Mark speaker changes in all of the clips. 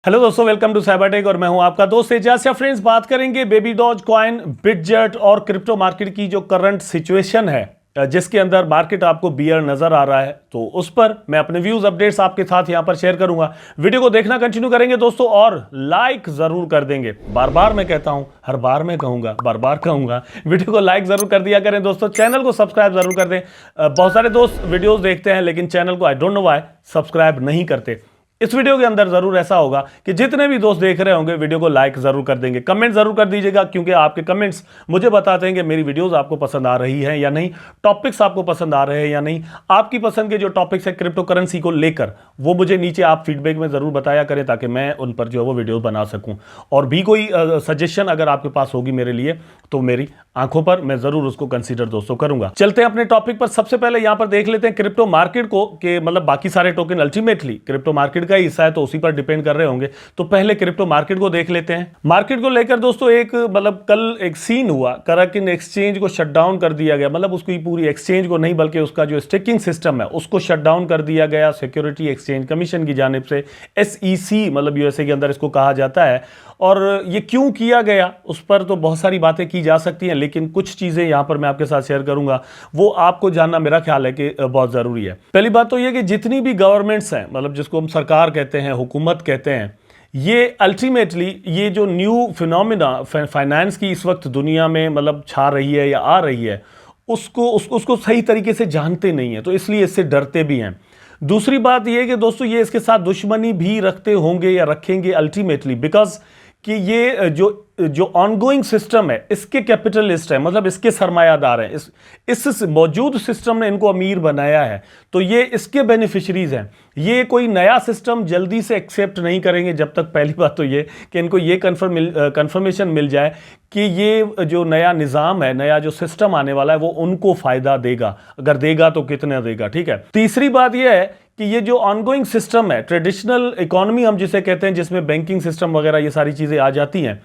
Speaker 1: Hello दोस्तों, welcome to Cybertech और मैं हूं आपका दोस्त एजाज। फ्रेंड्स, बात करेंगे बेबी डॉज कॉइन, बिटजेट और क्रिप्टो मार्केट की जो करंट सिचुएशन है, जिसके अंदर मार्केट आपको बियर नजर आ रहा है, तो उस पर मैं अपने व्यूज अपडेट्स आपके साथ यहां पर शेयर करूंगा। वीडियो को देखना कंटिन्यू करेंगे दोस्तों और लाइक जरूर कर देंगे। बार बार मैं कहता हूं, हर बार मैं कहूंगा, बार बार कहूंगा, वीडियो को लाइक जरूर कर दिया करें दोस्तों। चैनल को सब्सक्राइब जरूर कर दें। बहुत सारे दोस्त वीडियोस देखते हैं लेकिन चैनल को I don't know why subscribe नहीं करते। इस वीडियो के अंदर जरूर ऐसा होगा कि जितने भी दोस्त देख रहे होंगे वीडियो को लाइक जरूर कर देंगे, कमेंट जरूर कर दीजिएगा, क्योंकि आपके कमेंट्स मुझे बताते हैं कि मेरी वीडियोस आपको पसंद आ रही हैं या नहीं, टॉपिक्स आपको पसंद आ रहे हैं या नहीं। आपकी पसंद के जो टॉपिक्स है क्रिप्टो करेंसी को लेकर, वो मुझे नीचे आप फीडबैक में जरूर बताया करें ताकि मैं उन पर जो है वो वीडियो बना सकूं। और भी कोई सजेशन अगर आपके पास होगी मेरे लिए तो मेरी आंखों पर मैं जरूर उसको कंसीडर दोस्तों करूंगा। चलते हैं अपने टॉपिक पर। सबसे पहले यहां पर देख लेते हैं क्रिप्टो मार्केट को, कि मतलब बाकी सारे टोकन अल्टीमेटली क्रिप्टो मार्केट का ही हिस्सा है तो उसी पर डिपेंड कर रहे होंगे। तो पहले क्रिप्टो मार्केट को देख लेते हैं। मार्केट को लेकर दोस्तों एक मतलब कल एक सीन हुआ, कराकिन एक्सचेंज को शट डाउन कर दिया गया। मतलब उसकी पूरी एक्सचेंज को नहीं बल्कि उसका जो स्टेकिंग सिस्टम है उसको शट डाउन कर दिया गया सिक्योरिटी एक्सचेंज कमीशन की जानिब से। SEC मतलब यूएसए के अंदर इसको कहा जाता है। और ये क्यों किया गया उस पर तो बहुत सारी बातें की जा सकती हैं, लेकिन कुछ चीजें यहां पर मैं आपके साथ शेयर करूंगा, वो आपको जानना मेरा ख्याल है कि बहुत जरूरी है। पहली बात तो ये कि जितनी भी गवर्नमेंट्स हैं, मतलब जिसको हम सरकार कहते हैं, हुकूमत कहते हैं, ये अल्टीमेटली ये जो न्यू फिनोमिना फाइनेंस की इस वक्त दुनिया में मतलब छा रही है या आ रही है, उसको सही तरीके से जानते नहीं है, तो इसलिए इससे डरते भी हैं। दूसरी बात यह है कि दोस्तों ये इसके साथ दुश्मनी भी रखते होंगे या रखेंगे अल्टीमेटली, बिकॉज कि ये जो ऑनगोइंग सिस्टम है इसके कैपिटलिस्ट है, मतलब इसके सरमायादार हैं। इस मौजूद सिस्टम ने इनको अमीर बनाया है, तो ये इसके बेनिफिशरीज हैं। ये कोई नया सिस्टम जल्दी से एक्सेप्ट नहीं करेंगे जब तक, पहली बात तो ये कि इनको ये कंफर्मेशन मिल जाए कि ये जो नया निज़ाम है, नया जो सिस्टम आने वाला है, वो उनको फायदा देगा। अगर देगा तो कितना देगा, ठीक है। तीसरी बात यह है कि ये जो ऑनगोइंग सिस्टम है, ट्रेडिशनल इकोनॉमी हम जिसे कहते हैं, जिसमें बैंकिंग सिस्टम वगैरह ये सारी चीजें आ जाती हैं,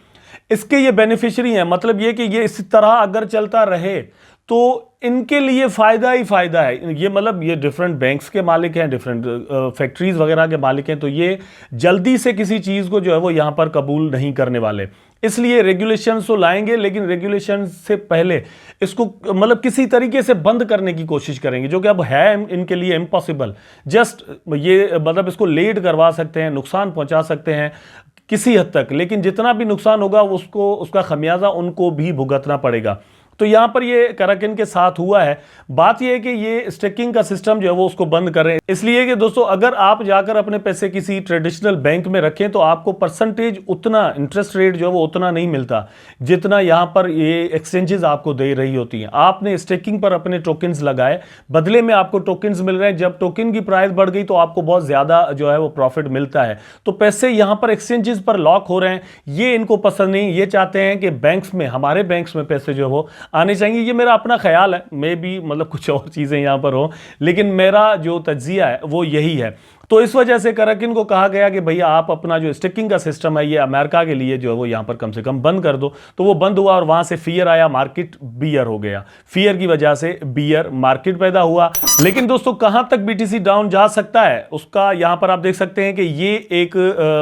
Speaker 1: इसके ये बेनिफिशियरी हैं। मतलब ये कि ये इसी तरह अगर चलता रहे तो इनके लिए फायदा ही फायदा है। ये मतलब ये डिफरेंट बैंक्स के मालिक हैं, डिफरेंट फैक्ट्रीज वगैरह के मालिक हैं, तो ये जल्दी से किसी चीज को जो है वो यहां पर कबूल नहीं करने वाले। इसलिए रेगुलेशंस तो लाएंगे, लेकिन रेगुलेशन से पहले इसको मतलब किसी तरीके से बंद करने की कोशिश करेंगे, जो कि अब है इनके लिए इम्पॉसिबल। जस्ट ये मतलब इसको लेट करवा सकते हैं, नुकसान पहुंचा सकते हैं किसी हद तक, लेकिन जितना भी नुकसान होगा उसका खमियाजा उनको भी भुगतना पड़ेगा। तो यहां पर ये कराकिन के साथ हुआ है। बात यह है कि ये स्टेकिंग का सिस्टम जो है वो उसको बंद करें, इसलिए कि दोस्तों अगर आप जाकर अपने पैसे किसी ट्रेडिशनल बैंक में रखें तो आपको परसेंटेज उतना, इंटरेस्ट रेट जो है वो उतना नहीं मिलता जितना यहां पर ये एक्सचेंजेस आपको दे रही होती हैं। आपने स्टेकिंग पर अपने टोकन्स लगाए, बदले में आपको टोकन्स मिल रहे हैं। जब टोकन की प्राइस बढ़ गई तो आपको बहुत ज्यादा जो है वो प्रॉफिट मिलता है। तो पैसे यहां पर एक्सचेंजेस पर लॉक हो रहे हैं, ये इनको पसंद नहीं। ये चाहते हैं कि बैंक्स में, हमारे बैंक्स में पैसे जो है वो आने चाहिए। ये मेरा अपना ख्याल है, मे भी मतलब कुछ और चीजें यहां पर हो, लेकिन मेरा जो तज्जिया है वो यही है। तो इस वजह से कराकिन को कहा गया कि भैया आप अपना जो स्टेकिंग का सिस्टम है ये अमेरिका के लिए जो है वो यहां पर कम से कम बंद कर दो। तो वो बंद हुआ और वहां से फियर आया, मार्केट बियर हो गया। फियर की वजह से बियर मार्केट पैदा हुआ। लेकिन दोस्तों कहां तक बीटीसी डाउन जा सकता है उसका यहां पर आप देख सकते हैं कि ये एक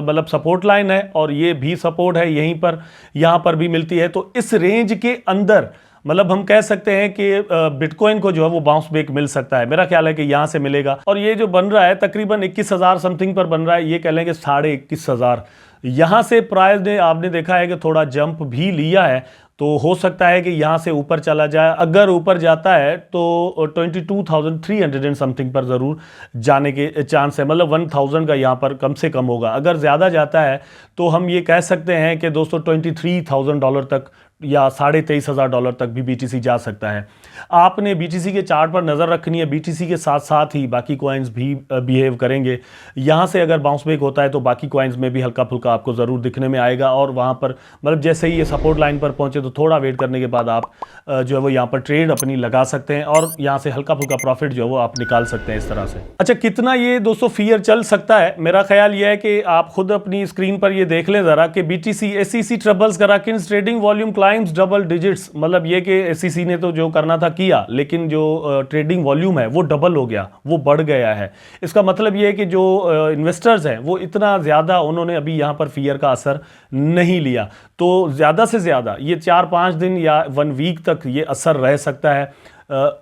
Speaker 1: मतलब सपोर्ट लाइन है और ये भी सपोर्ट है, यहीं पर यहां पर भी मिलती है। तो इस रेंज के अंदर मतलब हम कह सकते हैं कि बिटकॉइन को जो है वो बाउंस बैक मिल सकता है। मेरा ख्याल है कि यहां से मिलेगा। और ये जो बन रहा है तकरीबन 21,000 समथिंग पर बन रहा है, ये कह लेंगे 21,500। यहां से प्राइस ने आपने देखा है कि थोड़ा जंप भी लिया है, तो हो सकता है कि यहां से ऊपर चला जाए। अगर ऊपर जाता है तो 22,300 समथिंग पर जरूर जाने के चांस है, मतलब 1,000 का यहां पर कम से कम होगा। अगर ज्यादा जाता है तो हम ये कह सकते हैं कि दोस्तों $23,000 तक या $23,500 तक भी बीटीसी जा सकता है। आपने बीटीसी के चार्ट पर नजर रखनी है, बीटीसी के साथ साथ ही बाकी कॉइन्स भी बिहेव करेंगे। यहां से अगर बाउंस बैक होता है तो बाकी कॉइन्स में भी हल्का फुल्का आपको जरूर दिखने में आएगा। और वहां पर मतलब जैसे ही ये सपोर्ट लाइन पर पहुंचे तो थोड़ा वेट करने के बाद आप जो है वो यहां पर ट्रेड अपनी लगा सकते हैं और यहां से हल्का फुल्का प्रॉफिट जो है वो आप निकाल सकते हैं इस तरह से। अच्छा, कितना ये दोस्तों फियर चल सकता है, मेरा ख्याल ये है कि आप खुद अपनी स्क्रीन पर ये देख लें जरा कि बीटीसी SEC ट्रबल्स कराकिन trading volume climbs double digits, मतलब ये कि एसईसी ने तो जो करना था किया, लेकिन जो ट्रेडिंग वॉल्यूम है वो डबल हो गया, वो बढ़ गया है। इसका मतलब ये है कि जो इन्वेस्टर्स हैं वो इतना ज़्यादा उन्होंने अभी यहाँ पर फियर का असर नहीं लिया, तो ज़्यादा से ज़्यादा ये 4-5 दिन या 1 वीक तक ये असर रह सकता है।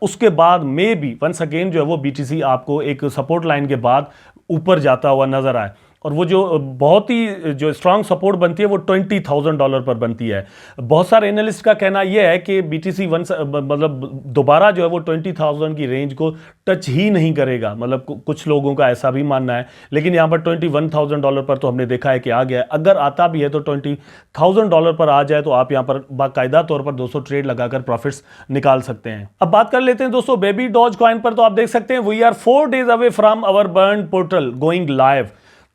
Speaker 1: उसके बाद में भी वंस अगेन जो है वो बीटीसी आपको एक सपोर्ट लाइन के बाद ऊपर जाता हुआ नजर आए, और वो जो बहुत ही जो स्ट्रांग सपोर्ट बनती है वो $20,000 पर बनती है। बहुत सारे एनालिस्ट का कहना यह है कि बीटीसी मतलब दोबारा जो है वो 20,000 की रेंज को टच ही नहीं करेगा, मतलब कुछ लोगों का ऐसा भी मानना है। लेकिन यहाँ पर $21,000 पर तो हमने देखा है कि आ गया है। अगर आता भी है तो $20,000 पर आ जाए तो आप यहाँ पर बाकायदा तौर पर 200 ट्रेड लगाकर प्रॉफिट्स निकाल सकते हैं। अब बात कर लेते हैं दोस्तों बेबी डॉज कॉइन पर। तो आप देख सकते हैं we are 4 days away from our burn portal going live.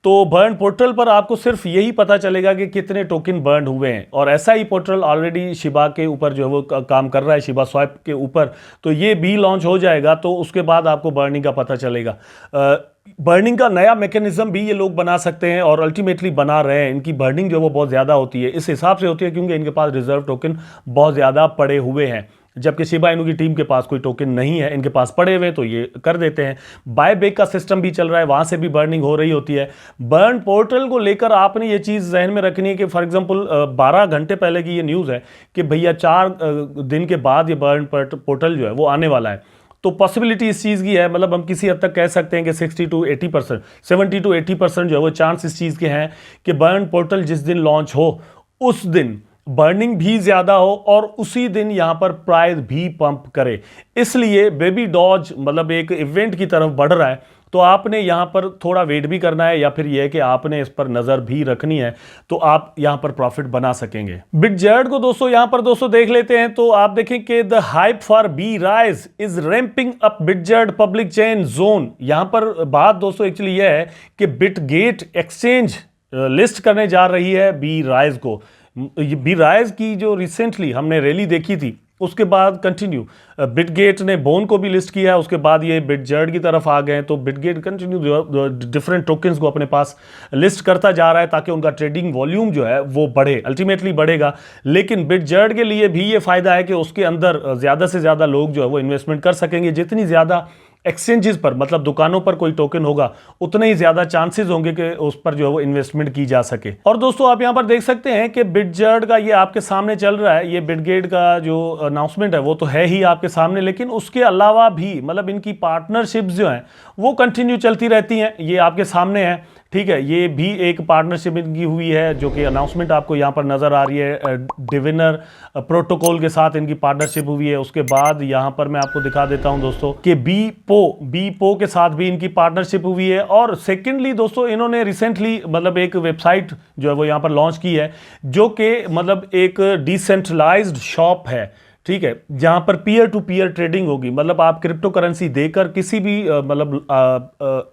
Speaker 1: तो बर्न पोर्टल पर आपको सिर्फ यही पता चलेगा कि कितने टोकन बर्न हुए हैं, और ऐसा ही पोर्टल ऑलरेडी शिबा के ऊपर जो है वो काम कर रहा है, शिबा स्वैप के ऊपर। तो ये भी लॉन्च हो जाएगा तो उसके बाद आपको बर्निंग का पता चलेगा। बर्निंग का नया मैकेनिज्म भी ये लोग बना सकते हैं और अल्टीमेटली बना रहे हैं। इनकी बर्निंग जो है वो बहुत ज़्यादा होती है, इस हिसाब से होती है क्योंकि इनके पास रिजर्व टोकन बहुत ज़्यादा पड़े हुए हैं, जबकि शिबा इनू की टीम के पास कोई टोकन नहीं है, इनके पास पड़े हुए तो ये कर देते हैं। बाय बैक का सिस्टम भी चल रहा है, वहां से भी बर्निंग हो रही होती है। बर्न पोर्टल को लेकर आपने ये चीज़ जहन में रखनी है कि फॉर एग्जांपल 12 घंटे पहले की ये न्यूज़ है कि भैया 4 दिन के बाद ये बर्न पोर्टल जो है वो आने वाला है। तो पॉसिबिलिटी इस चीज़ की है, मतलब हम किसी हद तक कह सकते हैं कि 60 to 80%, 70 to 80% जो है वो चांस इस चीज़ के हैं कि बर्न पोर्टल जिस दिन लॉन्च हो उस दिन बर्निंग भी ज्यादा हो और उसी दिन यहां पर प्राइस भी पंप करे। इसलिए बेबी डॉज मतलब एक इवेंट की तरफ बढ़ रहा है, तो आपने यहां पर थोड़ा वेट भी करना है, या फिर यह है कि आपने इस पर नजर भी रखनी है, तो आप यहां पर प्रॉफिट बना सकेंगे। बिटजेट को दोस्तों यहां पर दोस्तों देख लेते हैं, तो आप देखें कि the hype for B rise is ramping up Bitget public chain zone. यहां पर बात दोस्तों एक्चुअली यह है कि बिटगेट एक्सचेंज लिस्ट करने जा रही है बी राइज को। बी राइज की जो रिसेंटली हमने रैली देखी थी उसके बाद कंटिन्यू बिटगेट ने बोन को भी लिस्ट किया है, उसके बाद ये बिटजेट की तरफ आ गए। तो बिटगेट कंटिन्यू डिफरेंट टोकन्स को अपने पास लिस्ट करता जा रहा है ताकि उनका ट्रेडिंग वॉल्यूम जो है वो बढ़े, अल्टीमेटली बढ़ेगा। लेकिन बिटजेट के लिए भी ये फायदा है कि उसके अंदर ज़्यादा से ज़्यादा लोग जो है वो इन्वेस्टमेंट कर सकेंगे। जितनी ज़्यादा एक्सचेंजेस पर मतलब दुकानों पर कोई टोकन होगा उतने ही ज्यादा चांसेस होंगे कि उस पर जो है वो इन्वेस्टमेंट की जा सके। और दोस्तों आप यहां पर देख सकते हैं कि बिटजेट का ये आपके सामने चल रहा है, ये बिटगेट का जो अनाउंसमेंट है वो तो है ही आपके सामने, लेकिन उसके अलावा भी मतलब इनकी पार्टनरशिप्स जो हैं वो कंटिन्यू चलती रहती हैं, ये आपके सामने है। ठीक है, ये भी एक पार्टनरशिप इनकी हुई है जो कि अनाउंसमेंट आपको यहाँ पर नज़र आ रही है। डिविनर प्रोटोकॉल के साथ इनकी पार्टनरशिप हुई है। उसके बाद यहाँ पर मैं आपको दिखा देता हूँ दोस्तों कि बीपो के साथ भी इनकी पार्टनरशिप हुई है। और सेकेंडली दोस्तों इन्होंने रिसेंटली मतलब एक वेबसाइट जो है वो यहाँ पर लॉन्च की है जो कि मतलब एक डिसेंट्रलाइज्ड शॉप है, ठीक है, जहां पर पीयर टू पीयर ट्रेडिंग होगी। मतलब आप क्रिप्टो करेंसी देकर किसी भी मतलब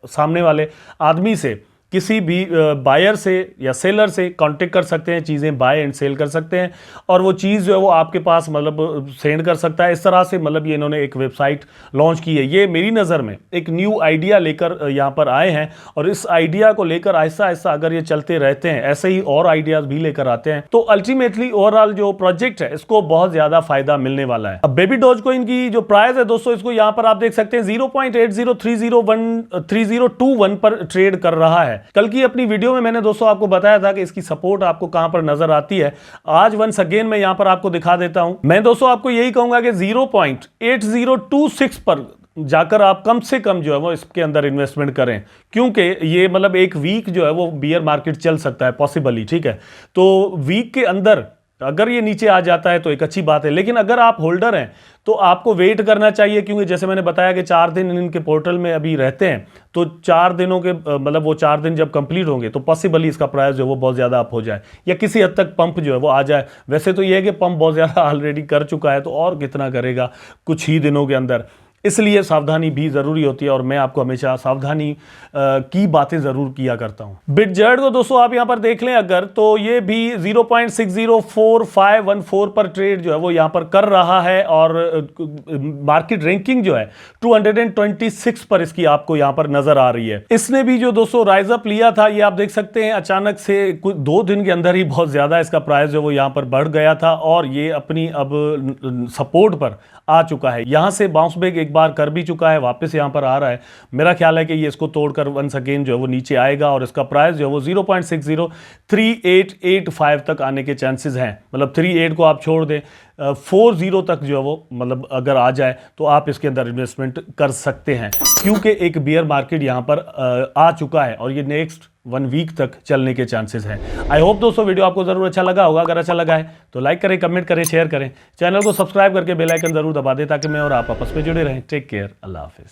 Speaker 1: सामने वाले आदमी से, किसी भी बायर से या सेलर से कांटेक्ट कर सकते हैं, चीज़ें बाय एंड सेल कर सकते हैं और वो चीज़ जो है वो आपके पास मतलब सेंड कर सकता है। इस तरह से मतलब ये इन्होंने एक वेबसाइट लॉन्च की है। ये मेरी नज़र में एक न्यू आइडिया लेकर यहाँ पर आए हैं और इस आइडिया को लेकर आहिस्ता आहिस्ता अगर ये चलते रहते हैं, ऐसे ही और आइडियाज़ भी लेकर आते हैं, तो अल्टीमेटली ओवरऑल जो प्रोजेक्ट है इसको बहुत ज़्यादा फायदा मिलने वाला है। अब बेबी डॉज को इनकी जो प्राइस है दोस्तों, इसको यहाँ पर आप देख सकते हैं 0.803021 पर ट्रेड कर रहा है। कल की अपनी वीडियो में मैंने दोस्तों आपको बताया था कि इसकी सपोर्ट आपको कहां पर नजर आती है। आज वंस अगेन मैं यहां पर आपको दिखा देता हूं। मैं दोस्तों आपको यही कहूंगा कि 0.8026 पर जाकर आप कम से कम जो है वो इसके अंदर इन्वेस्टमेंट करें, क्योंकि ये मतलब एक वीक जो है वो बियर मार्केट चल सकता है पॉसिबली, ठीक है। तो वीक के अंदर अगर ये नीचे आ जाता है तो एक अच्छी बात है, लेकिन अगर आप होल्डर हैं तो आपको वेट करना चाहिए, क्योंकि जैसे मैंने बताया कि 4 दिन इनके पोर्टल में अभी रहते हैं, तो 4 दिनों के मतलब वो 4 दिन जब कंप्लीट होंगे तो पॉसिबली इसका प्राइस जो है वो बहुत ज़्यादा अप हो जाए या किसी हद तक पंप जो है वो आ जाए। वैसे तो ये है कि पंप बहुत ज़्यादा ऑलरेडी कर चुका है, तो और कितना करेगा कुछ ही दिनों के अंदर। इसलिए सावधानी भी ज़रूरी होती है और मैं आपको हमेशा सावधानी की बातें ज़रूर किया करता हूं। बिटजेट को दोस्तों आप यहां पर देख लें अगर, तो ये भी 0.604514 पर ट्रेड जो है वो यहां पर कर रहा है और मार्केट रैंकिंग जो है 226 पर इसकी आपको यहां पर नजर आ रही है। इसने भी जो दोस्तों राइज अप लिया था, ये आप देख सकते हैं अचानक से कुछ 2 दिन के अंदर ही बहुत ज्यादा इसका प्राइस जो वो यहां पर बढ़ गया था और ये अपनी अब सपोर्ट पर आ चुका है। यहां से बाउंस बैक एक बार कर भी चुका है, वापस यहां पर आ रहा है। मेरा ख्याल है कि ये इसको तोड़कर वंस अगेन जो है वो नीचे आएगा और इसका प्राइस जो है वो 0.603885 तक आने के चांसेस हैं। मतलब 38 को आप छोड़ दें, 40 तक जो है वो मतलब अगर आ जाए तो आप इसके अंदर इन्वेस्टमेंट कर सकते हैं, क्योंकि एक बियर मार्केट यहां पर आ चुका है और ये नेक्स्ट 1 वीक तक चलने के चांसेस हैं। आई होप दोस्तों वीडियो आपको जरूर अच्छा लगा होगा। अगर अच्छा लगा है तो लाइक करें, कमेंट करें, शेयर करें, चैनल को सब्सक्राइब करके बेल आइकन जरूर दबा दें ताकि मैं और आप आपस में जुड़े रहें। टेक केयर, अल्लाह हाफिज।